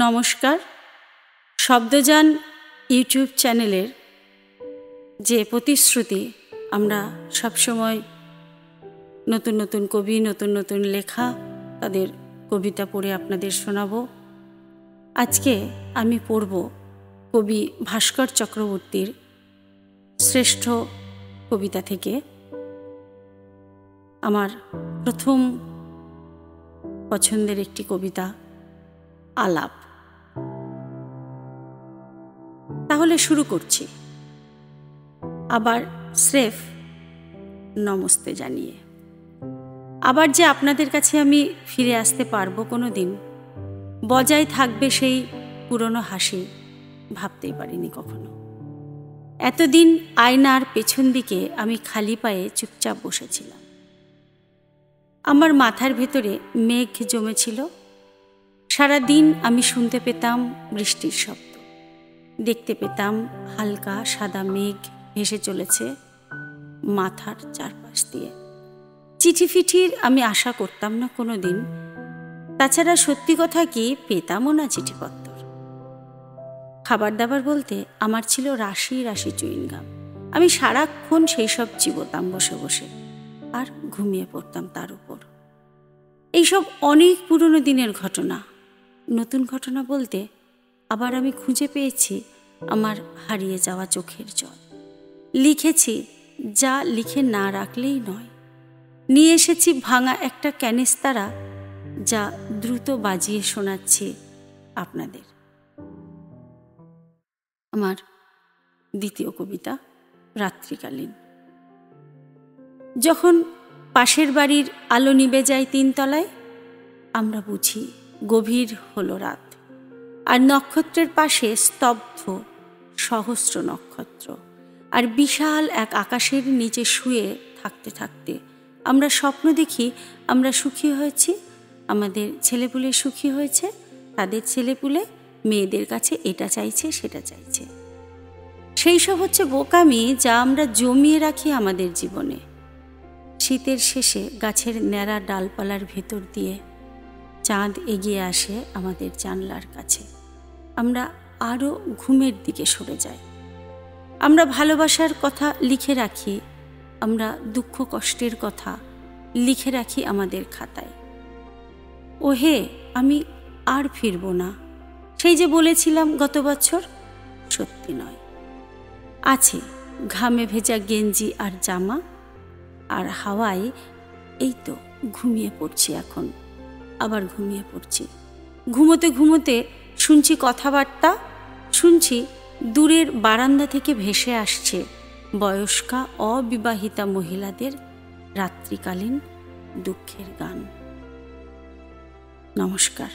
নমস্কার। শব্দযান ইউটিউব চ্যানেলের যে প্রতিশ্রুতি, আমরা সবসময় নতুন নতুন কবি, নতুন নতুন লেখা, তাদের কবিতা পড়ে আপনাদের শোনাব। আজকে আমি পড়ব কবি ভাস্কর চক্রবর্তীর শ্রেষ্ঠ কবিতা থেকে আমার প্রথম পছন্দের একটি কবিতা, আলাপ। তাহলে শুরু করছি, আবার স্রেফ নমস্তে জানিয়ে। আবার যে আপনাদের কাছে আমি ফিরে আসতে পারবো কোনো দিন, বজায় থাকবে সেই পুরনো হাসি, ভাবতেই পারিনি কখনো। এতদিন আয়নার পেছন দিকে আমি খালি পায়ে চুপচাপ বসেছিলাম। আমার মাথার ভেতরে মেঘ জমেছিল। সারাদিন আমি শুনতে পেতাম বৃষ্টির শব্দ, দেখতে পেতাম হালকা সাদা মেঘ ভেসে চলেছে মাথার চারপাশ দিয়ে। চিঠি ফিঠির আমি আশা করতাম না কোনো দিন। তাছাড়া সত্যি কথা কি, পেতামও না চিঠিপত্র। খাবার দাবার বলতে আমার ছিল রাশি রাশি চুইংগাম। আমি সারাক্ষণ সেই সব চিবোতাম বসে বসে, আর ঘুমিয়ে পড়তাম তার উপর। এইসব অনেক পুরনো দিনের ঘটনা। নতুন ঘটনা বলতে আবার আমি খুঁজে পেয়েছি আমার হারিয়ে যাওয়া চোখের জল। লিখেছি যা লিখে না রাখলেই নয়। নিয়ে এসেছি ভাঙা একটা ক্যানেস্তারা, যা দ্রুত বাজিয়ে শোনাচ্ছি আপনাদের। আমার দ্বিতীয় কবিতা, রাত্রিকালীন। যখন পাশের বাড়ির আলো নিভে যায় 3 তলায়, আমরা বুঝি গভীর হলো রাত। আর নক্ষত্রের পাশে স্তব্ধ সহস্র নক্ষত্র। আর বিশাল এক আকাশের নিচে শুয়ে থাকতে থাকতে আমরা স্বপ্ন দেখি আমরা সুখী হয়েছি, আমাদের ছেলেপুলে সুখী হয়েছে, তাদের ছেলেপুলে মেয়েদের কাছে এটা চাইছে সেটা চাইছে। সেই সব হচ্ছে বোকামি, যা আমরা জমিয়ে রাখি আমাদের জীবনে। শীতের শেষে গাছের ন্যাড়া ডালপালার ভেতর দিয়ে চাঁদ এগিয়ে আসে আমাদের জানলার কাছে। আমরা আরও ঘুমের দিকে সরে যাই। আমরা ভালোবাসার কথা লিখে রাখি, আমরা দুঃখ কষ্টের কথা লিখে রাখি আমাদের খাতায়। ও হে, আমি আর ফিরব না, সেই যে বলেছিলাম গত বছর, সত্যি নয়। আছে ঘামে ভেজা গেঞ্জি আর জামা, আর হাওয়ায় এই তো ঘুমিয়ে পড়ছি। এখন আবার ঘুমিয়ে পড়ছি। ঘুমোতে ঘুমোতে শুনছি কথাবার্তা, শুনছি দূরের বারান্দা থেকে ভেসে আসছে বয়স্কা অবিবাহিতা মহিলাদের রাত্রিকালীন দুঃখের গান। নমস্কার।